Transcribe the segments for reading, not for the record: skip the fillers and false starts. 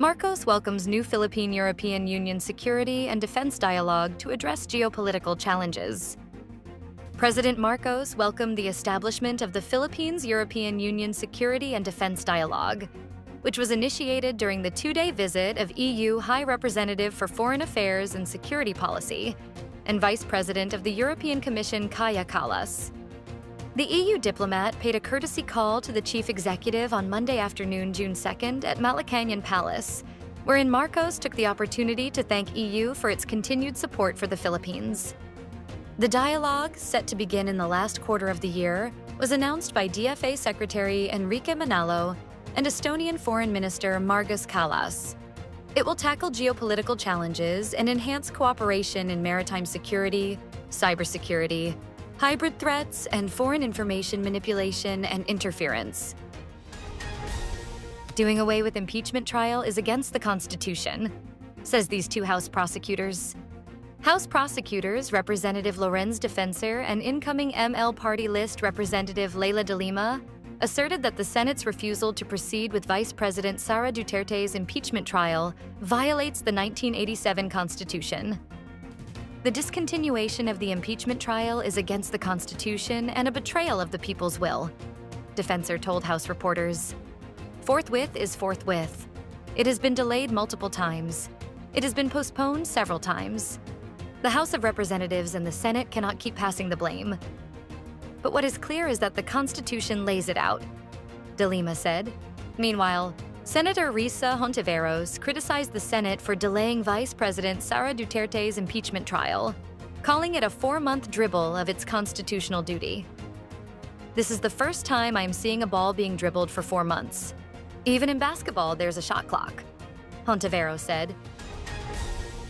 Marcos welcomes new Philippine-European Union security and defense dialogue to address geopolitical challenges. President Marcos welcomed the establishment of the Philippines-European Union Security and Defense Dialogue, which was initiated during the two-day visit of EU High Representative for Foreign Affairs and Security Policy and Vice President of the European Commission Kaja Kallas. The EU diplomat paid a courtesy call to the chief executive on Monday afternoon, June 2nd, at Malacañang Palace, wherein Marcos took the opportunity to thank EU for its continued support for the Philippines. The dialogue, set to begin in the last quarter of the year, was announced by DFA Secretary Enrique Manalo and Estonian Foreign Minister Margus Kallas. It will tackle geopolitical challenges and enhance cooperation in maritime security, cybersecurity, hybrid threats, and foreign information manipulation and interference. Doing away with impeachment trial is against the Constitution, says these two House prosecutors. House prosecutors Representative Lorenz Defensor and incoming ML Party List Representative Leila de Lima asserted that the Senate's refusal to proceed with Vice President Sara Duterte's impeachment trial violates the 1987 Constitution. The discontinuation of the impeachment trial is against the Constitution and a betrayal of the people's will, Defensor told House reporters. Forthwith is forthwith. It has been delayed multiple times. It has been postponed several times. The House of Representatives and the Senate cannot keep passing the blame. But what is clear is that the Constitution lays it out, de Lima said. Meanwhile, Senator Risa Hontiveros criticized the Senate for delaying Vice President Sara Duterte's impeachment trial, calling it a 4-month dribble of its constitutional duty. This is the first time I am seeing a ball being dribbled for 4 months. Even in basketball, there's a shot clock, Hontiveros said.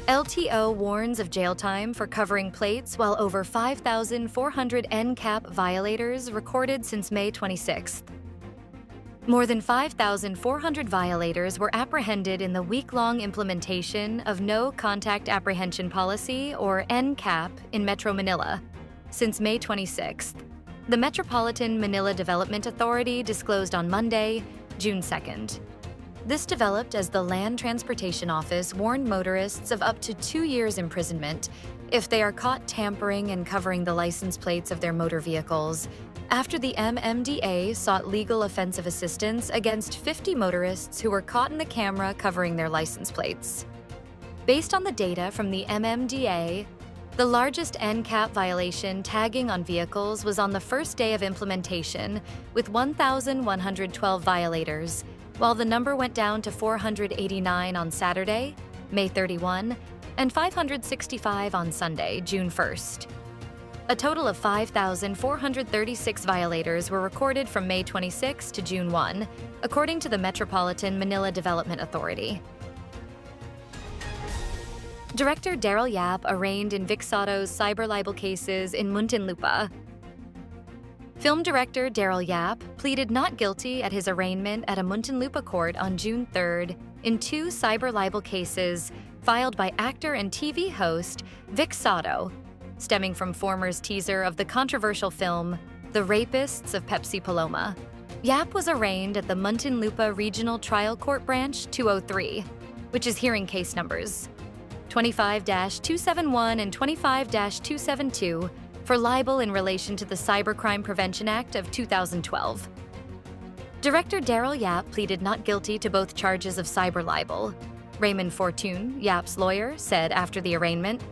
LTO warns of jail time for covering plates while over 5,400 NCAP violators recorded since May 26th. More than 5,400 violators were apprehended in the week-long implementation of No Contact Apprehension Policy, or NCAP, in Metro Manila since May 26th. The Metropolitan Manila Development Authority disclosed on Monday, June 2nd. This developed as the Land Transportation Office warned motorists of up to 2 years imprisonment if they are caught tampering and covering the license plates of their motor vehicles, after the MMDA sought legal offensive assistance against 50 motorists who were caught in the camera covering their license plates. Based on the data from the MMDA, the largest NCAP violation tagging on vehicles was on the first day of implementation, with 1,112 violators, while the number went down to 489 on Saturday, May 31, and 565 on Sunday, June 1st. A total of 5,436 violators were recorded from May 26 to June 1, according to the Metropolitan Manila Development Authority. Director Darryl Yap arraigned in Vic Sotto's cyber libel cases in Muntinlupa. Film director Darryl Yap pleaded not guilty at his arraignment at a Muntinlupa court on June 3rd in 2 cyber libel cases filed by actor and TV host Vic Sotto, stemming from Former's teaser of the controversial film The Rapists of Pepsi Paloma. Yap was arraigned at the Muntinlupa Regional Trial Court Branch 203, which is hearing case numbers 25-271 and 25-272 for libel in relation to the Cybercrime Prevention Act of 2012. Director Darryl Yap pleaded not guilty to both charges of cyber libel, Raymond Fortune, Yap's lawyer, said after the arraignment.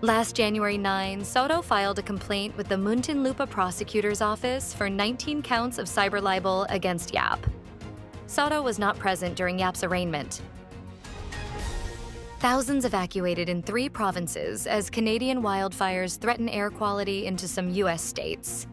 Last January 9, Sotto filed a complaint with the Muntinlupa Prosecutor's Office for 19 counts of cyber libel against Yap. Sotto was not present during Yap's arraignment. Thousands evacuated in 3 provinces as Canadian wildfires threaten air quality into some U.S. states.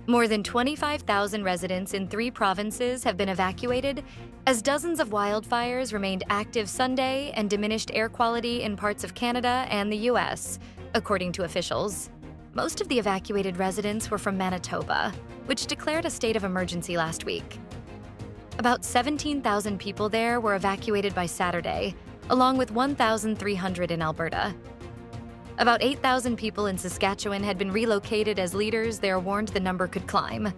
More than 25,000 residents in 3 provinces have been evacuated as dozens of wildfires remained active Sunday and diminished air quality in parts of Canada and the U.S., according to officials. Most of the evacuated residents were from Manitoba, which declared a state of emergency last week. About 17,000 people there were evacuated by Saturday, along with 1,300 in Alberta. About 8,000 people in Saskatchewan had been relocated as leaders there warned the number could climb.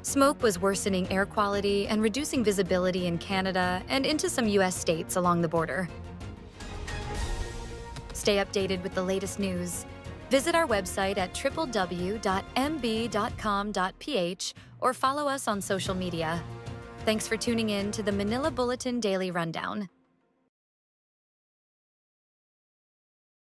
Smoke was worsening air quality and reducing visibility in Canada and into some U.S. states along the border. Stay updated with the latest news. Visit our website at www.mb.com.ph or follow us on social media. Thanks for tuning in to the Manila Bulletin Daily Rundown.